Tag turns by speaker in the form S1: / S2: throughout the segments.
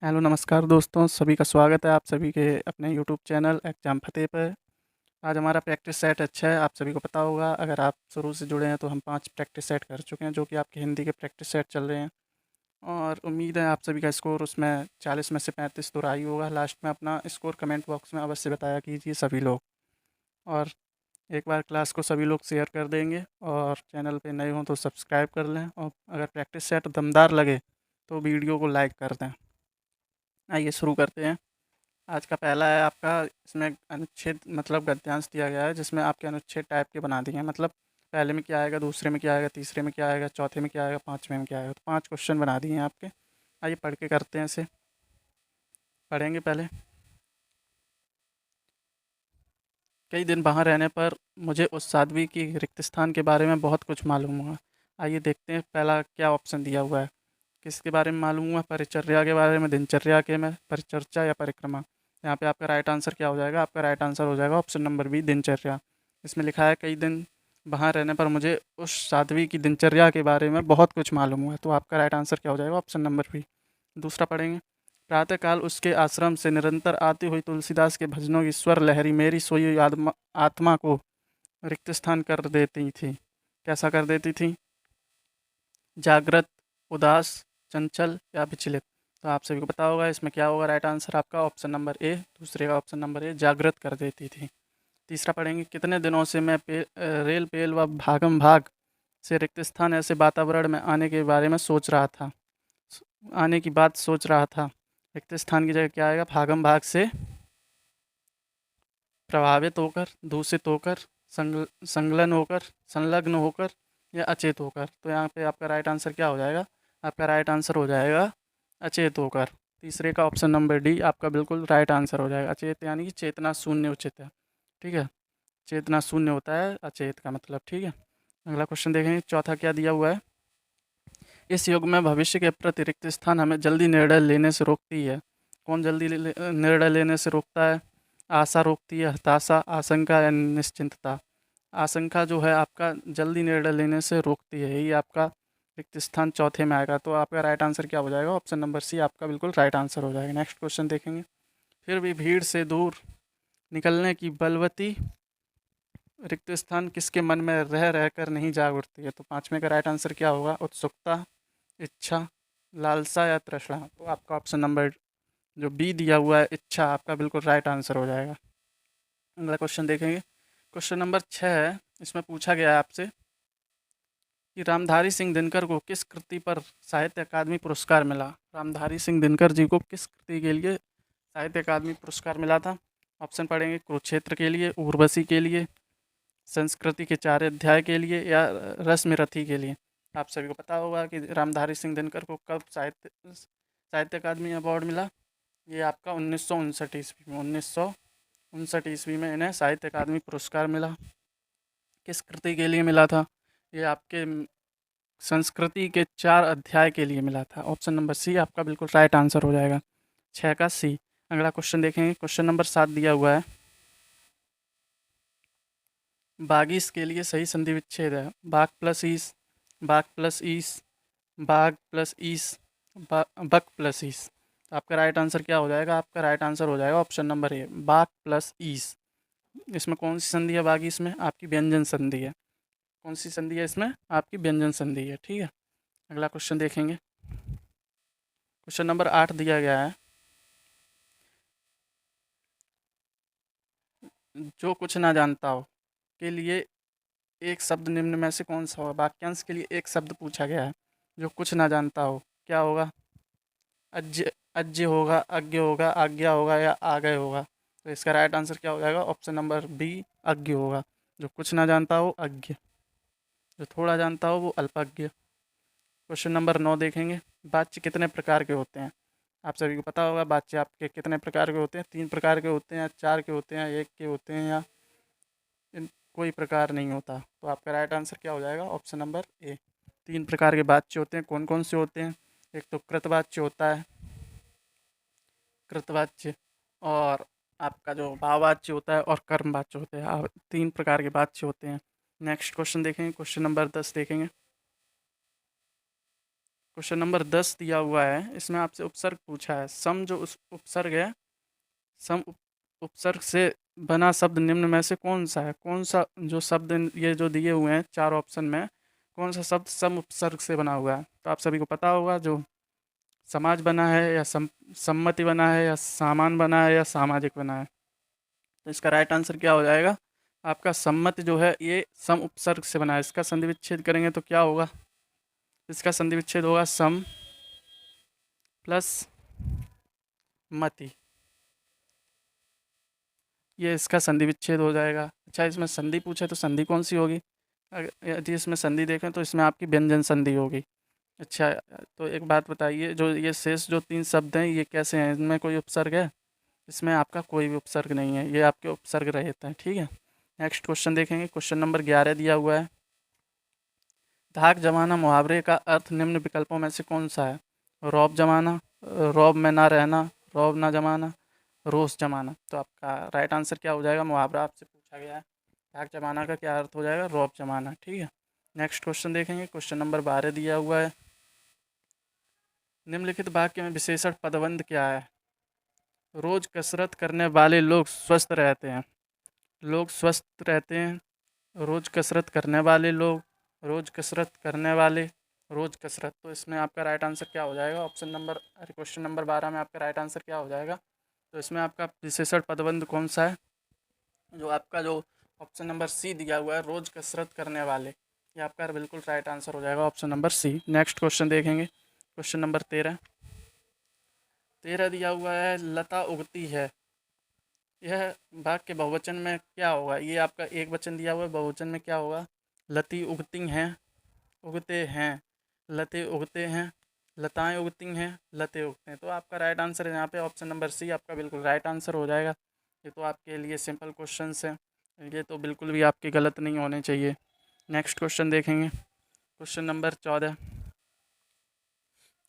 S1: Hello नमस्कार दोस्तों, सभी का स्वागत है आप सभी के अपने यूट्यूब चैनल एग्जाम फतेह पर। आज हमारा प्रैक्टिस सेट अच्छा है, आप सभी को पता होगा। अगर आप शुरू से जुड़े हैं तो हम 5 प्रैक्टिस सेट कर चुके हैं, जो कि आपके हिंदी के प्रैक्टिस सेट चल रहे हैं। और उम्मीद है आप सभी का स्कोर उसमें 40 में से 35 तो रहा ही होगा। लास्ट में अपना स्कोर कमेंट बॉक्स में अवश्य बताया कीजिए सभी लोग। और एक बार क्लास को सभी लोग शेयर कर देंगे, और चैनल पे नए हों तो सब्सक्राइब कर लें, और अगर प्रैक्टिस सेट दमदार लगे तो वीडियो को लाइक कर दें। आइए शुरू करते हैं। आज का पहला है आपका, इसमें अनुच्छेद मतलब गद्यांश दिया गया है, जिसमें आपके अनुच्छेद टाइप के बना दिए हैं। मतलब पहले में क्या आएगा, दूसरे में क्या आएगा, तीसरे में क्या आएगा, चौथे में क्या आएगा, पाँचवें में क्या आएगा। तो 5 क्वेश्चन बना दिए हैं आपके। आइए पढ़ के करते हैं इसे। पढ़ेंगे पहले। कई दिन वहाँ रहने पर मुझे उस साध्वी की रिक्त स्थान के बारे में बहुत कुछ मालूम हुआ। आइए देखते हैं पहला क्या ऑप्शन दिया हुआ है। किसके बारे में मालूम हुआ? परिचर्या के बारे में, दिनचर्या के में, परिचर्चा या परिक्रमा। यहाँ पे आपका राइट आंसर क्या हो जाएगा? आपका राइट आंसर हो जाएगा ऑप्शन नंबर बी, दिनचर्या। इसमें लिखा है कई दिन वहाँ रहने पर मुझे उस साध्वी की दिनचर्या के बारे में बहुत कुछ मालूम हुआ। तो आपका राइट आंसर क्या हो जाएगा? Option number B. दूसरा पढ़ेंगे। प्रातःकाल उसके आश्रम से निरंतर आती हुई तुलसीदास के भजनों की स्वर लहरी मेरी सोई आत्मा को रिक्त स्थान कर देती थी। कैसा कर देती थी? जागृत, उदास, चंचल या विचलित। तो आप सभी को पता होगा इसमें क्या होगा। राइट आंसर आपका ऑप्शन नंबर ए, दूसरे का ऑप्शन नंबर ए, जागृत कर देती थी। तीसरा पढ़ेंगे। कितने दिनों से मैं रेल पेल व भागम भाग से रिक्त स्थान ऐसे वातावरण में आने के बारे में सोच रहा था, आने की बात सोच रहा था। रिक्त स्थान की जगह क्या आएगा? भागम भाग से प्रभावित होकर, दूषित होकर, संलग्न होकर, संलग्न होकर या अचेत होकर। तो यहाँ पे आपका राइट आंसर क्या हो जाएगा? आपका राइट आंसर हो जाएगा अचेत होकर। तीसरे का ऑप्शन नंबर डी आपका बिल्कुल राइट आंसर हो जाएगा। अचेत यानी कि चेतना शून्य उचित है। ठीक है, चेतना शून्य होता है अचेत का मतलब। ठीक है, अगला क्वेश्चन देखेंगे। चौथा क्या दिया हुआ है? इस युग में भविष्य के प्रति रिक्त स्थान हमें जल्दी निर्णय लेने से रोकती है। कौन जल्दी निर्णय लेने से रोकता है? आशा रोकती है, हताशा, आशंका या निश्चिंतता। आशंका जो है आपका जल्दी निर्णय लेने से रोकती है, यही आपका रिक्त स्थान चौथे में आएगा। तो आपका राइट आंसर क्या हो जाएगा? ऑप्शन नंबर सी आपका बिल्कुल राइट आंसर हो जाएगा। नेक्स्ट क्वेश्चन देखेंगे। फिर भी भीड़ से दूर निकलने की बलवती रिक्त स्थान किसके मन में रह रह कर नहीं जाग उठती है? तो पाँचवें का राइट आंसर क्या होगा? उत्सुकता, इच्छा, लालसा या तृष्णा। तो आपका ऑप्शन नंबर जो बी दिया हुआ है, इच्छा, आपका बिल्कुल राइट आंसर हो जाएगा। अगला क्वेश्चन देखेंगे। क्वेश्चन नंबर 6 है। इसमें पूछा गया है आपसे कि रामधारी सिंह दिनकर को किस कृति पर साहित्य अकादमी पुरस्कार मिला? रामधारी सिंह दिनकर जी को किस कृति के लिए साहित्य अकादमी पुरस्कार मिला था? ऑप्शन पढ़ेंगे। कुरुक्षेत्र के लिए, उर्वशी के लिए, संस्कृति के 4 अध्याय के लिए या रश्मिरथी के लिए। आप सभी को पता होगा कि रामधारी सिंह दिनकर को कब साहित्य साहित्य अकादमी अवार्ड मिला। ये आपका 1959 ईस्वी में, 1959 ईस्वी में इन्हें साहित्य अकादमी पुरस्कार मिला। किस कृति के लिए मिला था? ये आपके संस्कृति के 4 अध्याय के लिए मिला था। ऑप्शन नंबर सी आपका बिल्कुल राइट आंसर हो जाएगा, 6 का सी। अगला क्वेश्चन देखेंगे। क्वेश्चन नंबर 7 दिया हुआ है। बागीस के लिए सही संधि विच्छेद है बाग प्लस ईस, बाग प्लस ईस, बाग प्लस ईस, बक प्लस ईस। तो आपका राइट आंसर क्या हो जाएगा? आपका राइट आंसर हो जाएगा ऑप्शन नंबर ए, बाग प्लस ईस। इसमें कौन सी संधि है? बागीस में आपकी व्यंजन संधि है। कौन सी संधि है इसमें? आपकी व्यंजन संधि है। ठीक है, अगला क्वेश्चन देखेंगे। क्वेश्चन नंबर 8 दिया गया है। जो कुछ ना जानता हो के लिए एक शब्द निम्न में से कौन सा होगा? वाक्यांश के लिए एक शब्द पूछा गया है। जो कुछ ना जानता हो क्या होगा? अज्ञ, अज्ञ होगा, अज्ञ होगा, आज्ञा होगा या आगय होगा। तो इसका राइट आंसर क्या हो जाएगा? ऑप्शन नंबर बी, अज्ञ होगा। जो कुछ ना जानता हो अज्ञ, जो थोड़ा जानता हो वो अल्पज्ञ। क्वेश्चन नंबर 9 देखेंगे। वाच्य कितने प्रकार के होते हैं? आप सभी को पता होगा वाच्य आपके कितने प्रकार के होते हैं। 3 प्रकार के होते हैं, 4 के होते हैं, 1 के होते हैं, या कोई प्रकार नहीं होता। तो आपका राइट आंसर क्या हो जाएगा? ऑप्शन नंबर ए, 3 प्रकार के वाच्य होते हैं। कौन कौन से होते हैं? एक तो कृतवाच्य होता है, कृतवाच्य, और आपका जो भाववाच्य होता है, और कर्मवाच्य होते हैं। 3 प्रकार के वाच्य होते हैं। नेक्स्ट क्वेश्चन देखेंगे। क्वेश्चन नंबर 10 देखेंगे। क्वेश्चन नंबर 10 दिया हुआ है, इसमें आपसे उपसर्ग पूछा है। सम जो उस उपसर्ग है, सम उपसर्ग से बना शब्द निम्न में से कौन सा है? कौन सा जो शब्द ये जो दिए हुए हैं 4 ऑप्शन में, कौन सा शब्द सम उपसर्ग से बना हुआ है? तो आप सभी को पता होगा, जो समाज बना है, या सम्मति बना है, या सामान बना है, या सामाजिक बना है। तो इसका राइट आंसर क्या हो जाएगा? आपका सम्मति जो है ये सम उपसर्ग से बना है। इसका संधि विच्छेद करेंगे तो क्या होगा? इसका संधि विच्छेद होगा सम प्लस मति, ये इसका संधि विच्छेद हो जाएगा। अच्छा, इसमें संधि पूछे तो संधि कौन सी होगी? यदि इसमें संधि देखें तो इसमें आपकी व्यंजन संधि होगी। अच्छा, तो एक बात बताइए, जो ये शेष जो 3 शब्द हैं ये कैसे हैं? इनमें कोई उपसर्ग है? इसमें आपका कोई भी उपसर्ग नहीं है, ये आपके उपसर्ग रहित हैं। ठीक है, नेक्स्ट क्वेश्चन देखेंगे। क्वेश्चन नंबर 11 दिया हुआ है, धाक जमाना मुहावरे का अर्थ निम्न विकल्पों में से कौन सा है? रौब जमाना, रौब में ना रहना, रौब ना जमाना, रोष जमाना। तो आपका राइट आंसर क्या हो जाएगा? मुहावरा आपसे पूछा गया है, धाक जमाना का क्या अर्थ हो जाएगा? रौब जमाना। ठीक है, नेक्स्ट क्वेश्चन देखेंगे। क्वेश्चन नंबर 12 दिया हुआ है, निम्नलिखित वाक्य में विशेषण पदबंध क्या है? रोज कसरत करने वाले लोग स्वस्थ रहते हैं। लोग स्वस्थ रहते हैं, रोज कसरत करने वाले लोग, रोज कसरत करने वाले, रोज कसरत। तो इसमें आपका राइट आंसर क्या हो जाएगा? ऑप्शन नंबर क्वेश्चन नंबर 12 में आपका राइट आंसर क्या हो जाएगा? तो इसमें आपका विशेषण पदबंध कौन सा है? जो आपका जो ऑप्शन नंबर सी दिया हुआ है, रोज कसरत करने वाले, ये आपका बिल्कुल राइट आंसर हो जाएगा, option number C. Next question देखेंगे। क्वेश्चन नंबर 13 दिया हुआ है, लता उगती है, यह वाक्य बहुवचन में क्या होगा? ये आपका एक वचन दिया हुआ है, बहुवचन में क्या होगा? लती उगती हैं, उगते हैं, लते उगते हैं, लताएं उगती हैं, लते उगते हैं। तो आपका राइट आंसर है यहाँ पे ऑप्शन नंबर सी, आपका बिल्कुल राइट आंसर हो जाएगा। ये तो आपके लिए सिंपल क्वेश्चंस हैं, ये तो बिल्कुल भी आपके गलत नहीं होने चाहिए। नेक्स्ट क्वेश्चन देखेंगे। क्वेश्चन नंबर 14,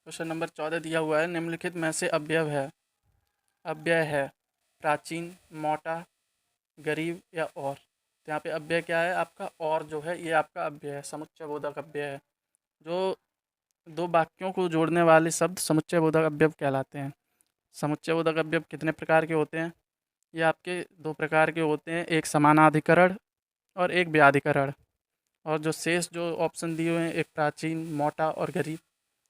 S1: क्वेश्चन नंबर 14 दिया हुआ है, निम्नलिखित में से अव्यय है प्राचीन, मोटा, गरीब या और। तो यहाँ पे अव्यय क्या है आपका? और जो है ये आपका अव्यय है, समुच्चय बोधक अव्यय है। जो दो वाक्यों को जोड़ने वाले शब्द समुच्चय बोधक अव्यय कहलाते हैं। समुच्चय बोधक अव्यय कितने प्रकार के होते हैं? ये आपके 2 प्रकार के होते हैं, एक समानाधिकरण और एक व्याधिकरण। और जो शेष जो ऑप्शन दिए हुए हैं, एक प्राचीन, मोटा और गरीब,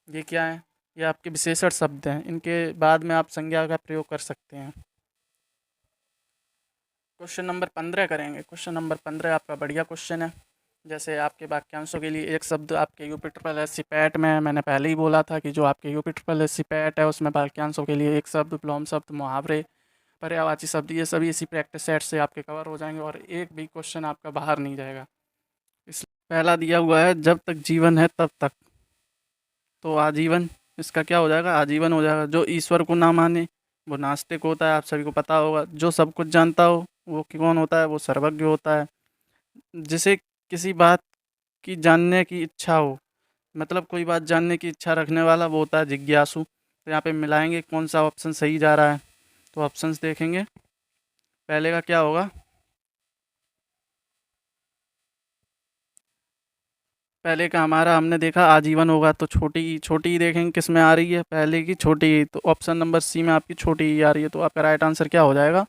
S1: ये क्या है? ये आपके विशेषण शब्द हैं, इनके बाद में आप संज्ञा का प्रयोग कर सकते हैं। क्वेश्चन नंबर 15 करेंगे। क्वेश्चन नंबर 15 आपका बढ़िया क्वेश्चन है। जैसे आपके वाक्यांशों के लिए एक शब्द आपके UP triple S C PET में, मैंने पहले ही बोला था कि जो आपके UP triple S C PET है उसमें वाक्यांशों के लिए एक शब्द, विलोम शब्द, मुहावरे, पर्यायवाची शब्द, ये सभी इसी प्रैक्टिस सेट से आपके कवर हो जाएंगे और एक भी क्वेश्चन आपका बाहर नहीं जाएगा। इस पहला दिया हुआ है, जब तक जीवन है तब तक, तो आजीवन, इसका क्या हो जाएगा? आजीवन हो जाएगा। जो ईश्वर को ना माने वो नास्तिक होता है, आप सभी को पता होगा। जो सब कुछ जानता हो वो कौन होता है? वो सर्वज्ञ होता है। जिसे किसी बात की जानने की इच्छा हो, मतलब कोई बात जानने की इच्छा रखने वाला, वो होता है जिज्ञासु। तो यहाँ पे मिलाएंगे कौन सा ऑप्शन सही जा रहा है, तो ऑप्शंस देखेंगे। पहले का क्या होगा? पहले का हमारा हमने देखा आजीवन होगा, तो छोटी छोटी ही देखेंगे किस में आ रही है, पहले की छोटी ही, तो ऑप्शन नंबर सी में आपकी छोटी ही आ रही है। तो आपका राइट आंसर क्या हो जाएगा?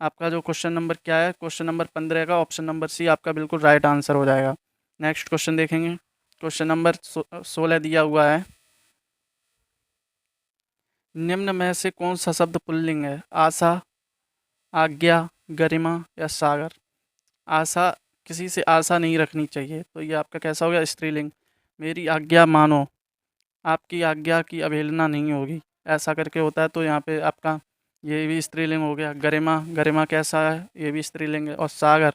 S1: आपका जो क्वेश्चन नंबर क्या है, क्वेश्चन नंबर 15 का ऑप्शन नंबर सी आपका बिल्कुल राइट आंसर हो जाएगा। नेक्स्ट क्वेश्चन देखेंगे। क्वेश्चन नंबर 16 दिया हुआ है, निम्न में से कौन सा शब्द पुल्लिंग है? आशा, आज्ञा, गरिमा या सागर। आशा, किसी से आशा नहीं रखनी चाहिए, तो ये आपका कैसा हो गया? स्त्रीलिंग। मेरी आज्ञा मानो, आपकी आज्ञा की अवहेलना नहीं होगी, ऐसा करके होता है, तो यहाँ पे आपका ये भी स्त्रीलिंग हो गया। गरिमा, गरिमा कैसा है? ये भी स्त्रीलिंग है। और सागर,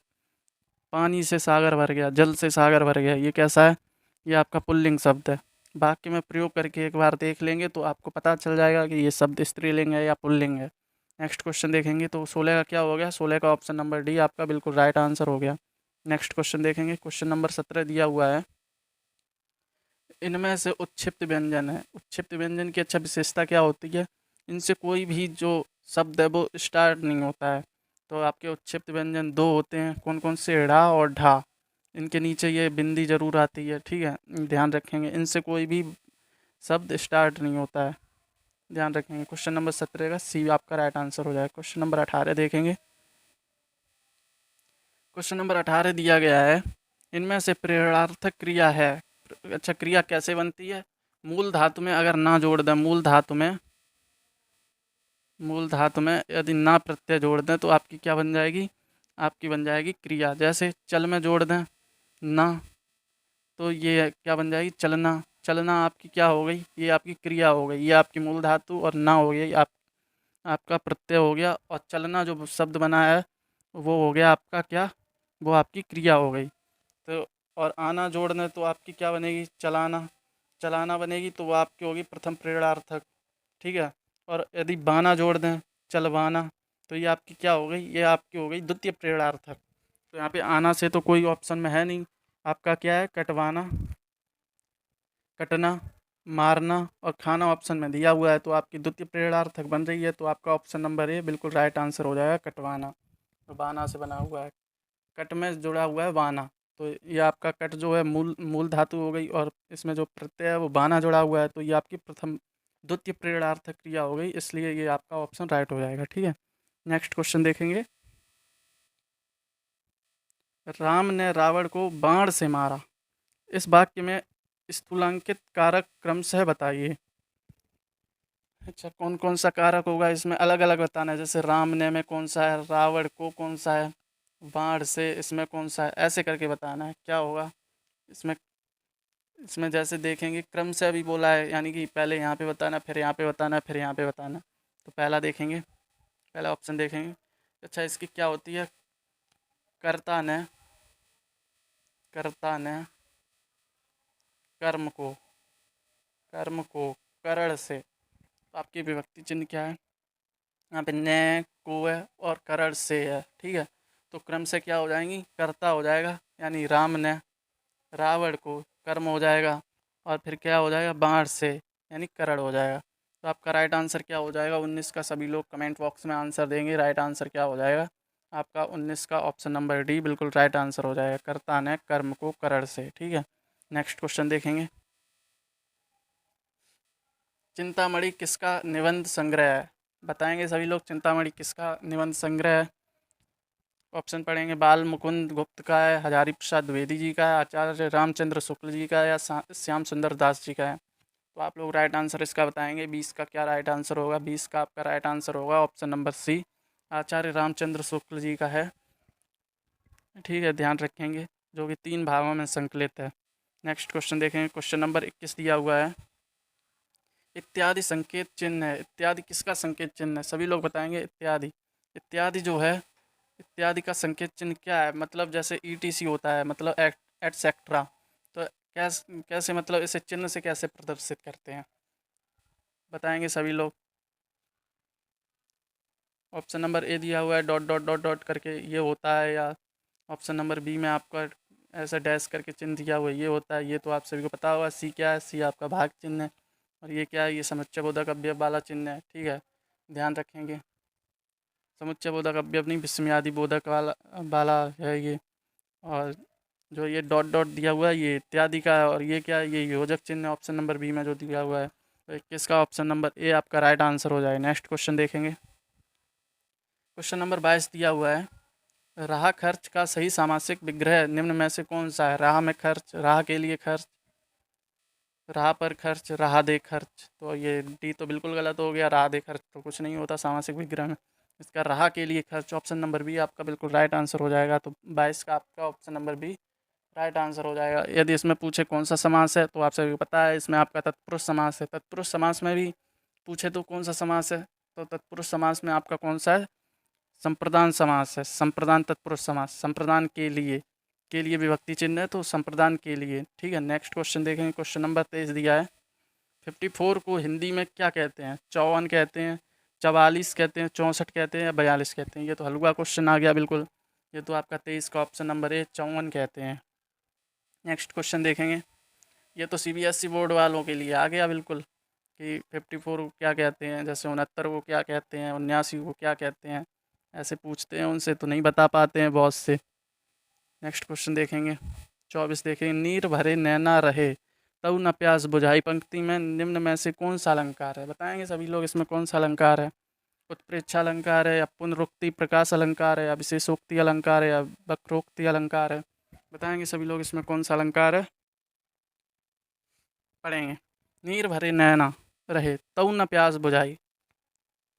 S1: पानी से सागर भर गया, जल से सागर भर गया, ये कैसा है? ये आपका पुल्लिंग शब्द है। वाक्य में प्रयोग करके एक बार देख लेंगे तो आपको पता चल जाएगा कि ये शब्द स्त्रीलिंग है या पुल्लिंग है। नेक्स्ट क्वेश्चन देखेंगे। तो 16 का क्या हो गया? 16 का ऑप्शन नंबर डी आपका बिल्कुल राइट आंसर हो गया। नेक्स्ट क्वेश्चन देखेंगे। क्वेश्चन नंबर 17 दिया हुआ है, इनमें से उत्क्षिप्त व्यंजन है। उत्क्षिप्त व्यंजन की अच्छा विशेषता क्या होती है? इनसे कोई भी जो शब्द है वो स्टार्ट नहीं होता है। तो आपके उत्क्षिप्त व्यंजन 2 होते हैं, कौन कौन से? ढ़ा और ढा। इनके नीचे ये बिंदी जरूर आती है, ठीक है, ध्यान रखेंगे। इनसे कोई भी शब्द स्टार्ट नहीं होता है, ध्यान रखेंगे। क्वेश्चन नंबर 17 का सी आपका राइट आंसर हो जाएगा। क्वेश्चन नंबर 18 देखेंगे। क्वेश्चन नंबर 18 दिया गया है, इनमें से प्रेरणार्थक क्रिया है। अच्छा, क्रिया कैसे बनती है? मूल धातु में अगर ना जोड़ दें, मूल धातु में यदि ना प्रत्यय जोड़ दें तो आपकी क्या बन जाएगी? आपकी बन जाएगी क्रिया। जैसे चल में जोड़ दें ना, तो ये क्या बन जाएगी? चलना। चलना आपकी क्या हो गई? ये आपकी क्रिया हो गई। ये आपकी मूल धातु और ना हो गई आपका प्रत्यय हो गया। और चलना जो शब्द बना है वो हो गया आपका क्या? वो आपकी क्रिया हो गई। तो और आना जोड़ना तो आपकी क्या बनेगी? चलाना। चलाना बनेगी तो वो आपकी होगी प्रथम प्रेरणार्थक, ठीक है। और यदि बाना जोड़ दें, चलवाना, तो ये आपकी क्या हो गई? ये आपकी हो गई द्वितीय प्रेरणार्थक। तो यहाँ पे आना से तो कोई ऑप्शन में है नहीं, आपका क्या है? कटवाना, कटना, मारना और खाना ऑप्शन में दिया हुआ है, तो आपकी द्वितीय प्रेरणार्थक बन रही है। तो आपका ऑप्शन नंबर ए बिल्कुल राइट आंसर हो जाएगा, कटवाना। तो बाना से बना हुआ है, कट में जुड़ा हुआ है बाना। तो ये आपका कट जो है मूल मूल धातु हो गई, और इसमें जो प्रत्यय है वो बाना जुड़ा हुआ है, तो ये आपकी प्रथम द्वितीय प्रेरणार्थक क्रिया हो गई, इसलिए ये आपका ऑप्शन राइट हो जाएगा, ठीक है। नेक्स्ट क्वेश्चन देखेंगे। राम ने रावण को बाण से मारा, इस वाक्य में स्थूलांकित कारक क्रमशः बताइए। अच्छा, कौन कौन सा कारक होगा इसमें? अलग अलग बताना है। जैसे राम ने में कौन सा है, रावण को कौन सा है, बाण से इसमें कौन सा है, ऐसे करके बताना है क्या होगा इसमें। इसमें जैसे देखेंगे क्रम से अभी बोला है, यानी कि पहले यहाँ पे बताना, फिर यहाँ पे बताना, फिर यहाँ पे बताना। तो पहला देखेंगे, पहला ऑप्शन देखेंगे। अच्छा, इसकी क्या होती है? कर्ता ने, कर्ता ने कर्म को, कर्म को करण से, तो आपकी विभक्ति चिन्ह क्या है? यहाँ पे ने, को है और करण से है, ठीक है। तो क्रम से क्या हो जाएंगी? कर्ता हो जाएगा, यानी राम ने रावण को, कर्म हो जाएगा, और फिर क्या हो जाएगा? बाण से, यानी करण हो जाएगा। तो आपका राइट आंसर क्या हो जाएगा? 19 का सभी लोग कमेंट बॉक्स में आंसर देंगे। राइट आंसर क्या हो जाएगा आपका? 19 का ऑप्शन नंबर डी बिल्कुल राइट आंसर हो जाएगा, कर्ता ने कर्म को करण से, ठीक है। नेक्स्ट क्वेश्चन देखेंगे। चिंतामणि किसका निबंध संग्रह है? बताएंगे सभी लोग, चिंतामणि किसका निबंध संग्रह है? ऑप्शन पढ़ेंगे। बाल मुकुंद गुप्त का है, हजारी प्रसाद द्विवेदी जी का है, आचार्य रामचंद्र शुक्ल जी का है, या श्याम सुंदर दास जी का है? तो आप लोग राइट आंसर इसका बताएंगे। 20 का क्या राइट आंसर होगा? 20 का आपका राइट आंसर होगा ऑप्शन नंबर सी, आचार्य रामचंद्र शुक्ल जी का है, ठीक है, ध्यान रखेंगे, जो कि 3 भागों में संकलित है। नेक्स्ट क्वेश्चन देखेंगे। क्वेश्चन नंबर 21 दिया हुआ है, इत्यादि संकेत चिन्ह है। इत्यादि किसका संकेत चिन्ह है? सभी लोग बताएंगे इत्यादि। इत्यादि जो है, इत्यादि का संकेत चिन्ह क्या है? मतलब जैसे ईटीसी होता है, मतलब एटसेट्रा। तो कैसे मतलब इसे चिन्ह से कैसे प्रदर्शित करते हैं? बताएंगे सभी लोग। ऑप्शन नंबर ए दिया हुआ है डॉट डॉट डॉट डॉट करके, ये होता है, या ऑप्शन नंबर बी में आपका ऐसा डैश करके चिन्ह दिया हुआ है, ये होता है। ये तो आप सभी को पता होगा। सी क्या है? सी आपका भाग चिन्ह है। और ये क्या है? ये समुच्चय बोधक अवयव वाला चिन्ह है, ठीक है, ध्यान रखेंगे। समुच्चय बोधक अवयव नहीं, विस्मयादि बोधक वाला वाला है ये। और जो ये डॉट डॉट दिया हुआ है ये इत्यादि का है, और ये क्या है? ये योजक चिन्ह है ऑप्शन नंबर बी में जो दिया हुआ है। तो 21 का ऑप्शन नंबर ए आपका राइट आंसर हो जाए। नेक्स्ट क्वेश्चन देखेंगे। क्वेश्चन नंबर 22 दिया हुआ है, राह खर्च का सही सामासिक विग्रह निम्न में से कौन सा है? राह में खर्च, राह के लिए खर्च, राह पर खर्च, राह दे खर्च। तो ये डी तो बिल्कुल गलत हो गया, राह दे खर्च तो कुछ नहीं होता सामासिक विग्रह में। इसका राह के लिए खर्च ऑप्शन नंबर बी आपका बिल्कुल राइट आंसर हो जाएगा। तो 22 का आपका option number B right answer हो जाएगा। यदि इसमें पूछे कौन सा समास है, तो आप सभी को पता है इसमें आपका तत्पुरुष समास है। तत्पुरुष समास में भी पूछे तो कौन सा समास है, तो तत्पुरुष समास में आपका कौन सा है? संप्रदान समास है। संप्रदान तत्पुरुष समास, संप्रदान के लिए विभक्ति चिन्ह है, तो संप्रदान के लिए, ठीक है। नेक्स्ट क्वेश्चन देखेंगे। क्वेश्चन नंबर 23 दिया है, 54 को हिंदी में क्या कहते हैं? 54 कहते हैं, 44 कहते हैं, 64 कहते हैं, या 42 कहते हैं? ये तो हलवा क्वेश्चन आ गया बिल्कुल। ये तो आपका 23 का ऑप्शन नंबर ए 54 कहते हैं। नेक्स्ट क्वेश्चन देखेंगे। ये तो सीबीएसई बोर्ड वालों के लिए आ गया बिल्कुल, कि 54 को क्या कहते हैं, जैसे 69 को क्या कहते हैं, 79 को क्या कहते हैं, ऐसे पूछते हैं उनसे, तो नहीं बता पाते हैं बहुत से। नेक्स्ट क्वेश्चन देखेंगे। 24 देखेंगे, नीर भरे नैना रहे तऊ न प्यास बुझाई पंक्ति में निम्न में से कौन सा अलंकार है? बताएंगे सभी लोग इसमें कौन सा अलंकार है? उत्प्रेक्षा अलंकार है, या पुनरुक्ति प्रकाश अलंकार है, या विशेषोक्ति अलंकार है, या वक्रोक्ति अलंकार है? बताएंगे सभी लोग इसमें कौन सा अलंकार है? पढ़ेंगे। नीर भरे नैना रहे तऊ न प्यास बुझाई,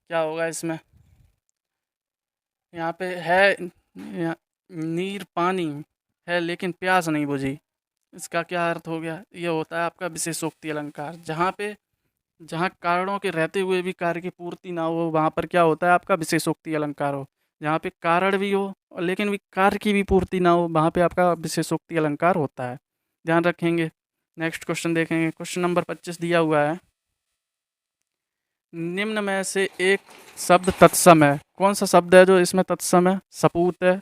S1: क्या होगा इसमें? यहाँ पे है नीर पानी है लेकिन प्यास नहीं बुझी, इसका क्या अर्थ हो गया? ये होता है आपका विशेषोक्ति अलंकार। जहाँ कारणों के रहते हुए भी कार्य की पूर्ति ना हो, वहाँ पर क्या होता है आपका? विशेषोक्ति अलंकार हो। जहाँ पे कारण भी हो लेकिन भी कार्य की भी पूर्ति ना हो, वहाँ पे आपका विशेषोक्ति अलंकार होता है। ध्यान रखेंगे। नेक्स्ट क्वेश्चन देखेंगे। क्वेश्चन नंबर 25 दिया हुआ है, निम्न में से एक शब्द तत्सम है। कौन सा शब्द है जो इसमें तत्सम है? सपूत है,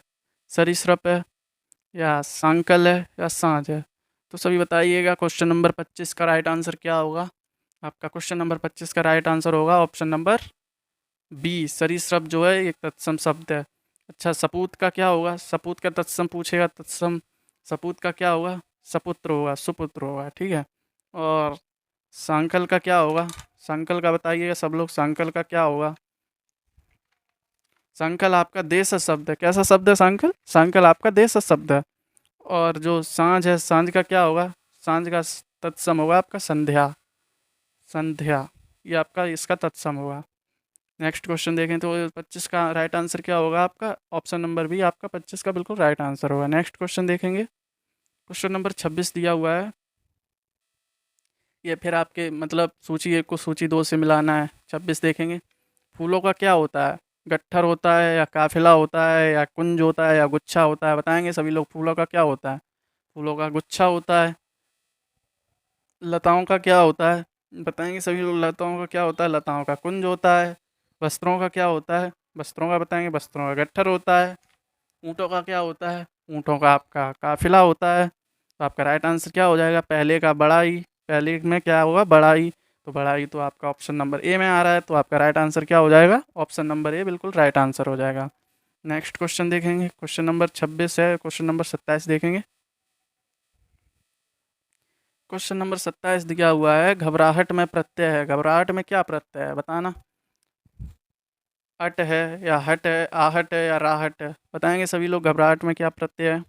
S1: सरीसृप है, या सांकल है, या सांझ है? तो सभी बताइएगा क्वेश्चन नंबर 25 का राइट आंसर क्या होगा? आपका क्वेश्चन नंबर 25 का राइट आंसर होगा ऑप्शन नंबर बी, सरीसृप जो है एक तत्सम शब्द है। अच्छा, सपूत का क्या होगा? सपूत का तत्सम पूछेगा, तत्सम सपूत का क्या होगा? सपुत्र होगा, सुपुत्र होगा, ठीक है। और सांकल का क्या होगा? सांकल का बताइएगा सब लोग, सांकल का क्या होगा? सांकल आपका देश शब्द है। कैसा शब्द है सांकल? सांकल आपका देश शब्द है। और जो सांझ है, सांझ का क्या होगा? सांझ का तत्सम होगा आपका संध्या। संध्या ये आपका इसका तत्सम होगा। नेक्स्ट क्वेश्चन देखें तो 25 का राइट आंसर क्या होगा आपका? ऑप्शन नंबर बी आपका 25 का बिल्कुल राइट आंसर होगा। नेक्स्ट क्वेश्चन देखेंगे। क्वेश्चन नंबर 26 दिया हुआ है, ये फिर आपके मतलब सूची 1 को सूची 2 से मिलाना है। 26 देखेंगे। फूलों का क्या होता है? गट्ठर होता है, या काफिला होता है, या कुंज होता है, या गुच्छा होता है? बताएंगे सभी लोग फूलों का क्या होता है? फूलों का गुच्छा होता है। लताओं का क्या होता है? बताएंगे सभी लोग, लताओं का क्या होता है? लताओं का कुंज होता है। वस्त्रों का क्या होता है? वस्त्रों का बताएंगे, वस्त्रों का गट्ठर होता है। ऊँटों का क्या होता है? ऊँटों का आपका काफिला होता है। तो आपका राइट आंसर क्या हो जाएगा? पहले का बड़ा ई, पहले में क्या होगा? बड़ा ई। तो बड़ा ई तो आपका ऑप्शन नंबर ए में आ रहा है, तो आपका राइट आंसर क्या हो जाएगा? ऑप्शन नंबर ए बिल्कुल राइट आंसर हो जाएगा। नेक्स्ट क्वेश्चन देखेंगे। क्वेश्चन नंबर 26 है। क्वेश्चन नंबर 27 देखेंगे। क्वेश्चन नंबर 27 दिया हुआ है, घबराहट में प्रत्यय है। घबराहट में क्या प्रत्यय है? बताना। अट है, या हट है, आहट है, या राहट है? बताएंगे सभी लोग घबराहट में क्या प्रत्यय है?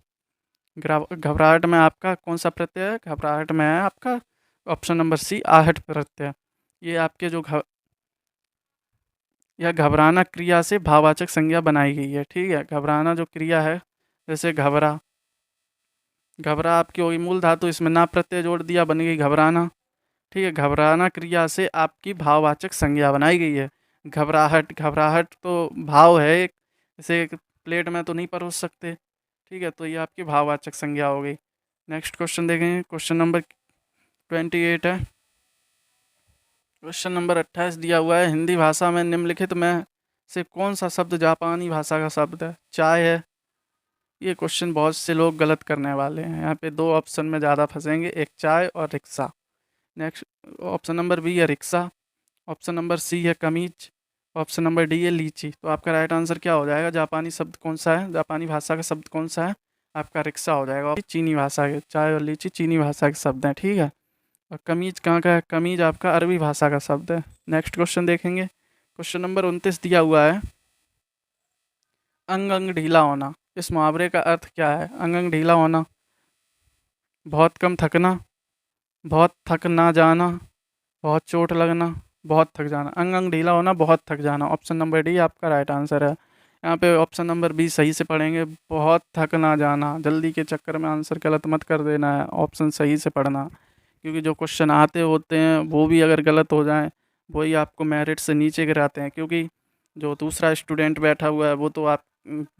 S1: घबराहट में आपका कौन सा प्रत्यय है? घबराहट में है आपका ऑप्शन नंबर सी, आहट प्रत्यय। ये आपके जो यह घबराना क्रिया से भाववाचक संज्ञा बनाई गई है, ठीक है। घबराना जो क्रिया है, जैसे घबरा, घबरा आपकी होगी मूल धातु, इसमें ना प्रत्यय जोड़ दिया, बन गई घबराना, ठीक है। घबराना क्रिया से आपकी भाववाचक संज्ञा बनाई गई है। घबराहट, घबराहट तो भाव है एक, इसे एक प्लेट में तो नहीं परोस सकते, ठीक है। तो ये आपकी भाववाचक संज्ञा हो गई। नेक्स्ट क्वेश्चन देखेंगे। क्वेश्चन नंबर 28 है। क्वेश्चन नंबर 28 दिया हुआ है, हिंदी भाषा में निम्नलिखित में से कौन सा शब्द जापानी भाषा का शब्द है? चाय है। ये क्वेश्चन बहुत से लोग गलत करने वाले हैं, यहाँ पे दो ऑप्शन में ज़्यादा फंसेंगे, एक चाय और रिक्शा। नेक्स्ट ऑप्शन नंबर बी है रिक्शा, ऑप्शन नंबर सी है कमीज, ऑप्शन नंबर डी है लीची। तो आपका राइट आंसर क्या हो जाएगा? जापानी शब्द कौन सा है? जापानी भाषा का शब्द कौन सा है? आपका रिक्शा हो जाएगा। चीनी भाषा के, चाय और लीची चीनी भाषा के शब्द हैं, ठीक है। और कमीज कहाँ का है? कमीज आपका अरबी भाषा का शब्द है। नेक्स्ट क्वेश्चन देखेंगे। क्वेश्चन नंबर 29 दिया हुआ है, अंग अंग ढीला होना, इस मुहावरे का अर्थ क्या है? अंग अंग ढीला होना, बहुत कम थकना, बहुत थक ना जाना, बहुत चोट लगना, बहुत थक जाना। अंग अंग ढीला होना, बहुत थक जाना। ऑप्शन नंबर डी आपका राइट आंसर है। यहाँ पे ऑप्शन नंबर बी सही से पढ़ेंगे, बहुत थक ना जाना। जल्दी के चक्कर में आंसर गलत मत कर देना है, ऑप्शन सही से पढ़ना, क्योंकि जो क्वेश्चन आते होते हैं वो भी अगर गलत हो जाएं, वही आपको मेरिट से नीचे गिराते हैं। क्योंकि जो दूसरा स्टूडेंट बैठा हुआ है वो तो आप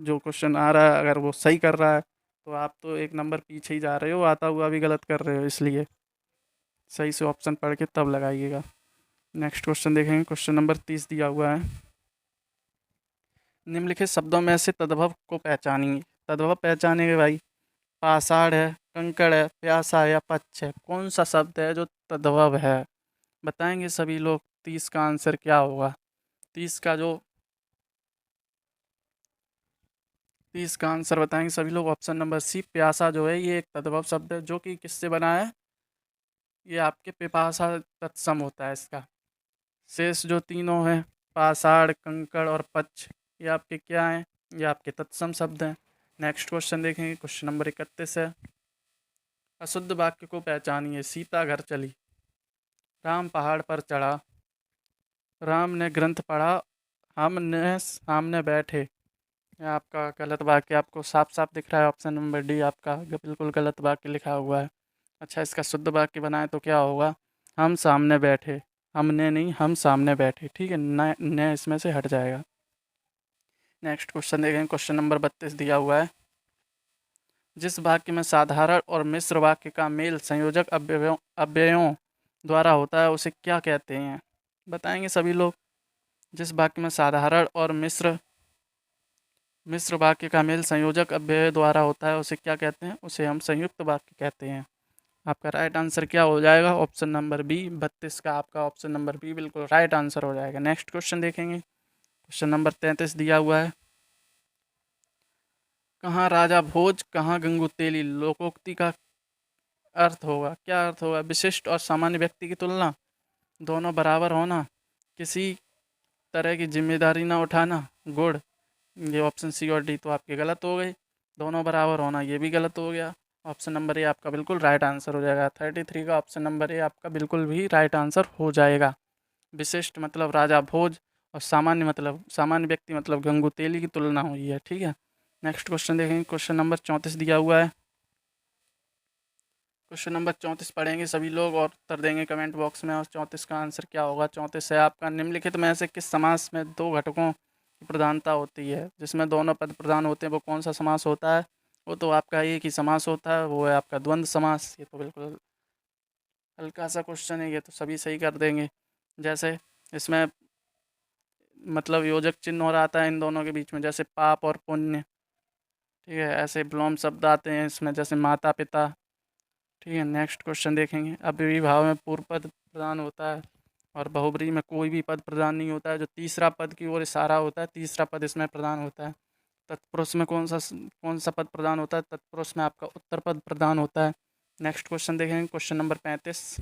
S1: जो क्वेश्चन आ रहा है अगर वो सही कर रहा है तो आप तो एक नंबर पीछे ही जा रहे हो, आता हुआ भी गलत कर रहे हो, इसलिए सही से ऑप्शन पढ़ के तब लगाइएगा। नेक्स्ट क्वेश्चन देखेंगे। क्वेश्चन नंबर 30 दिया हुआ है, निम्नलिखित शब्दों में से तद्भव को पहचानिए। तद्भव पहचानेंगे भाई। पाषाण है, कंकड़ है, प्यासा है, या पच्छ है? कौन सा शब्द है जो तद्भव है? बताएंगे सभी लोग। 30 का आंसर क्या होगा? 30 का जो 30 का आंसर बताएंगे सभी लोग, ऑप्शन नंबर सी, प्यासा जो है ये एक तद्भव शब्द है, जो कि किससे बना है? ये आपके पिपासा तत्सम होता है इसका। शेष जो तीनों हैं, पाषाण, कंकड़ और पच्छ, ये आपके क्या हैं? ये आपके तत्सम शब्द हैं। नेक्स्ट क्वेश्चन देखेंगे, क्वेश्चन नंबर 31 है। अशुद्ध वाक्य को पहचानिए। सीता घर चली, राम पहाड़ पर चढ़ा, राम ने ग्रंथ पढ़ा, हमने सामने बैठे। ये आपका गलत वाक्य आपको साफ साफ दिख रहा है, ऑप्शन नंबर डी आपका बिल्कुल गलत वाक्य लिखा हुआ है। अच्छा, इसका शुद्ध वाक्य बनाए तो क्या होगा? हम सामने बैठे, हमने नहीं, हम सामने बैठे। ठीक है, न इसमें से हट जाएगा। नेक्स्ट क्वेश्चन देखें, क्वेश्चन नंबर 32 दिया हुआ है। जिस वाक्य में साधारण और मिश्र वाक्य का मेल संयोजक अव्ययों द्वारा होता है उसे क्या कहते हैं? बताएंगे सभी लोग। जिस वाक्य में साधारण और मिश्र वाक्य का मेल संयोजक अव्यय द्वारा होता है उसे क्या कहते हैं? उसे हम संयुक्त वाक्य कहते हैं। आपका राइट आंसर क्या हो जाएगा? Option number B. 32 का आपका ऑप्शन नंबर बी बिल्कुल राइट आंसर हो जाएगा। नेक्स्ट क्वेश्चन देखेंगे, क्वेश्चन नंबर 33 दिया हुआ है। कहाँ राजा भोज, कहाँ गंगू तेली, लोकोक्ति का अर्थ होगा, क्या अर्थ होगा? विशिष्ट और सामान्य व्यक्ति की तुलना, दोनों बराबर होना, किसी तरह की जिम्मेदारी ना उठाना, गुण। ये ऑप्शन सी और डी तो आपके गलत हो गए। दोनों बराबर होना ये भी गलत हो गया। ऑप्शन नंबर ए आपका बिल्कुल राइट आंसर हो जाएगा। 33 का ऑप्शन नंबर ए आपका बिल्कुल भी राइट आंसर हो जाएगा। विशिष्ट मतलब राजा भोज और सामान्य व्यक्ति मतलब गंगू तेली की तुलना हुई है। ठीक है, नेक्स्ट क्वेश्चन देखेंगे, क्वेश्चन नंबर 34 दिया हुआ है। क्वेश्चन नंबर 34 पढ़ेंगे सभी लोग और उत्तर देंगे कमेंट बॉक्स में। और 34 का आंसर क्या होगा? 34 है आपका, निम्नलिखित में से किस समास में दो घटकों की प्रधानता होती है? जिसमें दोनों पद प्रधान होते हैं वो कौन सा समास होता है? वो तो आपका एक ही समास होता है, वो है आपका द्वंद्व समास। ये तो बिल्कुल हल्का सा क्वेश्चन है, ये तो सभी सही कर देंगे। जैसे इसमें मतलब योजक चिन्ह और आता है इन दोनों के बीच में, जैसे पाप और पुण्य। ठीक है, ऐसे विलोम शब्द आते हैं इसमें, जैसे माता पिता। ठीक है, नेक्स्ट क्वेश्चन देखेंगे। अव्ययीभाव में पूर्व पद प्रधान होता है और बहुब्रीहि में कोई भी पद प्रधान नहीं होता है। जो तीसरा पद की ओर इशारा होता है, तीसरा पद इसमें प्रधान होता है। तत्पुरुष में कौन सा पद प्रधान होता है? तत्पुरुष में आपका उत्तर पद प्रधान होता है। नेक्स्ट क्वेश्चन देखेंगे, क्वेश्चन नंबर 35।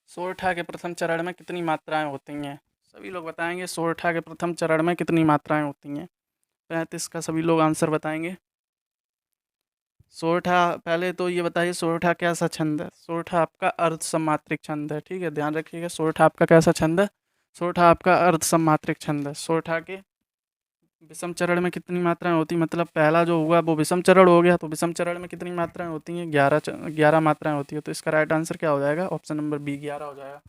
S1: सोरठा के प्रथम चरण में कितनी मात्राएं होती हैं? सभी लोग बताएंगे सोरठा के प्रथम चरण में कितनी मात्राएं होती हैं। 35 का सभी लोग आंसर बताएंगे। सोरठा, पहले तो ये बताइए सोरठा कैसा छंद है? सोरठा आपका अर्ध सम्मात्रिक छंद है। ठीक है, ध्यान रखिएगा, सोरठा आपका कैसा छंद है? सोरठा आपका अर्ध सम्मात्रिक छंद है। सोरठा के विषम चरण में कितनी मात्राएं होती, मतलब पहला जो हुआ वो विषम चरण हो गया, तो विषम चरण में कितनी मात्राएं होती हैं? 11 मात्राएं होती है। तो इसका राइट आंसर क्या हो जाएगा? ऑप्शन नंबर बी 11 हो जाएगा।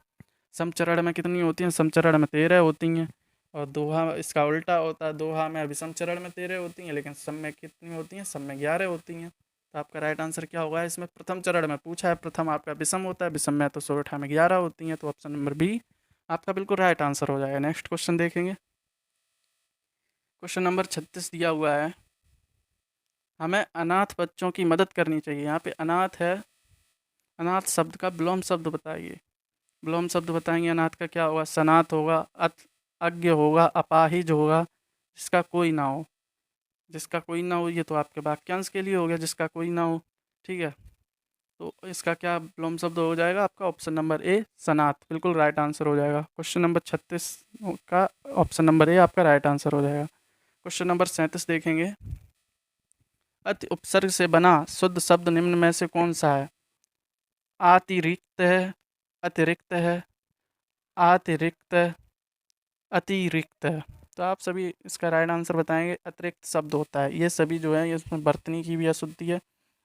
S1: समचरण में कितनी होती हैं? समचरण में 13 होती हैं। और दोहा इसका उल्टा होता है, दोहा में विषम चरण में 13 होती हैं लेकिन सम में कितनी होती हैं? सम में 11 होती हैं। तो आपका राइट आंसर क्या होगा? इसमें प्रथम चरण में पूछा है, प्रथम आपका विषम होता है, विषम में तो सोरठा में 11 होती हैं। तो ऑप्शन नंबर बी आपका बिल्कुल राइट आंसर हो जाएगा। नेक्स्ट क्वेश्चन देखेंगे, क्वेश्चन नंबर 36 दिया हुआ है। हमें अनाथ बच्चों की मदद करनी चाहिए। यहाँ पे अनाथ है, अनाथ शब्द का विलोम शब्द बताइए। विलोम शब्द बताएंगे अनाथ का क्या होगा? सनाथ होगा, अज्ञ होगा, अपाहिज होगा, जिसका कोई ना हो। जिसका कोई ना हो ये तो आपके वाक्यांश के लिए हो गया, जिसका कोई ना हो। ठीक है, तो इसका क्या विलोम शब्द हो जाएगा आपका? ऑप्शन नंबर ए सनाथ बिल्कुल राइट आंसर हो जाएगा। क्वेश्चन नंबर 36 का ऑप्शन नंबर ए आपका राइट आंसर हो जाएगा। क्वेश्चन नंबर 37 देखेंगे। अति उपसर्ग से बना शुद्ध शब्द निम्न में से कौन सा है? अतिरिक्त है, अतिरिक्त है, अतिरिक्त, अतिरिक्त है। तो आप सभी इसका राइट आंसर बताएंगे। अतिरिक्त शब्द होता है, ये सभी जो है ये इसमें बर्तनी की भी अशुद्धि है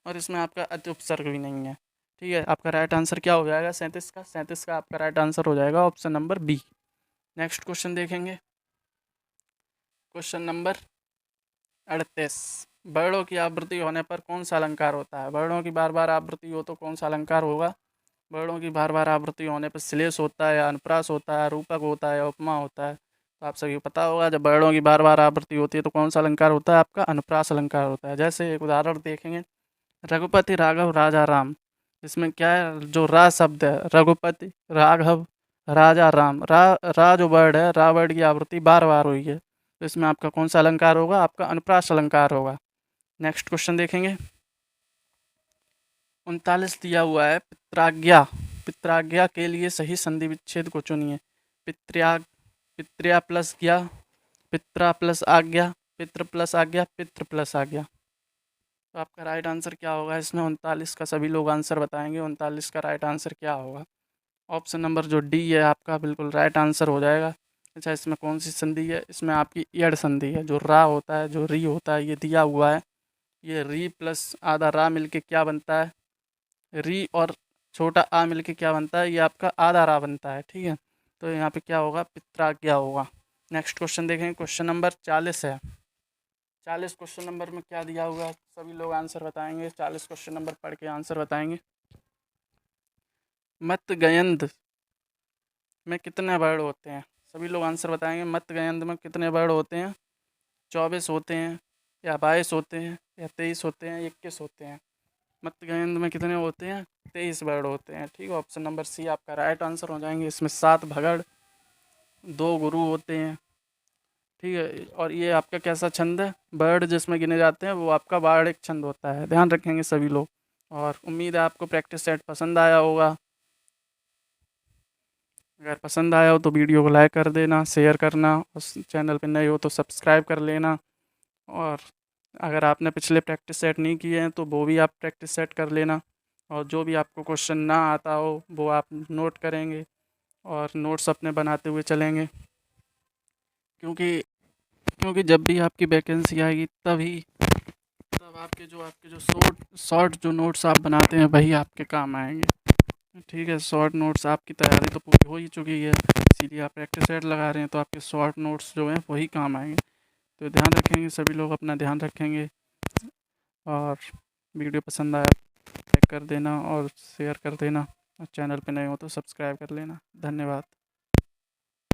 S1: और इसमें आपका अति उपसर्ग भी नहीं है। ठीक है, आपका राइट आंसर क्या हो जाएगा? 37 का आपका राइट आंसर हो जाएगा option number B. Next question देखेंगे, क्वेश्चन नंबर 38। वर्णों की आवृत्ति होने पर कौन सा अलंकार होता है? वर्णों की बार बार आवृत्ति हो तो कौन सा अलंकार होगा? वर्णों की बार बार आवृत्ति होने पर श्लेष होता है, अनुप्रास होता है, रूपक होता है, उपमा होता है। तो आप सभी को पता होगा जब वर्णों की बार बार आवृत्ति होती है तो कौन सा अलंकार होता है? आपका अनुप्रास अलंकार होता है। जैसे एक उदाहरण देखेंगे, रघुपति राघव राजा राम। इसमें क्या है? जो रा शब्द है, रघुपति, राघव, राजा राम, रा जो वर्ड है, रा वर्ड की आवृत्ति बार बार हुई है, तो इसमें आपका कौन सा अलंकार होगा? आपका अनुप्रास अलंकार होगा। नेक्स्ट क्वेश्चन देखेंगे, 39 दिया हुआ है पित्राज्ञा। पित्राज्ञा के लिए सही संधि विच्छेद को चुनिए। पित्र्या पित्र्या प्लस ज्ञा, पित्रा प्लस आज्ञा, पितृ प्लस आज्ञा, पितृ प्लस आज्ञा। तो आपका राइट आंसर क्या होगा इसमें? 39 का सभी लोग आंसर बताएंगे। 39 का राइट आंसर क्या होगा? ऑप्शन नंबर जो डी है आपका बिल्कुल राइट आंसर हो जाएगा। अच्छा, इसमें कौन सी संधि है? इसमें आपकी एड संधि है। जो रा होता है, जो री होता है, ये दिया हुआ है। ये री प्लस आधा रा मिलके क्या बनता है? री और छोटा आ मिलके क्या बनता है? ये आपका आधा रा बनता है। ठीक है, तो यहाँ पे क्या होगा? पित्राज्ञा होगा। नेक्स्ट क्वेश्चन देखेंगे, क्वेश्चन नंबर 40 है। 40 क्वेश्चन नंबर में क्या दिया हुआ है? सभी लोग आंसर बताएंगे। 40 क्वेश्चन नंबर पढ़ के आंसर बताएंगे। मत गयंद में कितने वर्ड होते हैं? सभी लोग आंसर बताएंगे। मत गयंद में कितने वर्ड होते हैं? 24 होते हैं, या 22 होते हैं, या 23 होते हैं, 21 होते हैं? मत गयंद में कितने होते हैं? 23 वर्ड होते हैं। ठीक है, ऑप्शन नंबर सी आपका राइट आंसर हो जाएंगे। इसमें 7 भगड़, 2 गुरु होते हैं। ठीक है, और ये आपका कैसा छंद है? वर्ड जिसमें गिने जाते हैं वो आपका वार्णिक छंद होता है। ध्यान रखेंगे सभी लोग। और उम्मीद है आपको प्रैक्टिस सेट पसंद आया होगा। अगर पसंद आया हो तो वीडियो को लाइक कर देना, शेयर करना, और चैनल पे नए हो तो सब्सक्राइब कर लेना। और अगर आपने पिछले प्रैक्टिस सेट नहीं किए हैं तो वो भी आप प्रैक्टिस सेट कर लेना। और जो भी आपको क्वेश्चन ना आता हो वो आप नोट करेंगे और नोट्स अपने बनाते हुए चलेंगे। क्योंकि क्योंकि जब भी आपकी वैकेंसी आएगी तब आपके जो शॉर्ट शॉर्ट जो नोट्स आप बनाते हैं वही आपके काम आएंगे। ठीक है, शॉर्ट नोट्स आपकी तैयारी तो पूरी हो ही चुकी है, इसीलिए आप प्रैक्टिस सेट लगा रहे हैं, तो आपके शॉर्ट नोट्स जो हैं वही काम आएंगे। तो ध्यान रखेंगे सभी लोग, अपना ध्यान रखेंगे। और वीडियो पसंद आया लाइक कर देना और शेयर कर देना, और चैनल पे नए हो तो सब्सक्राइब कर लेना। धन्यवाद।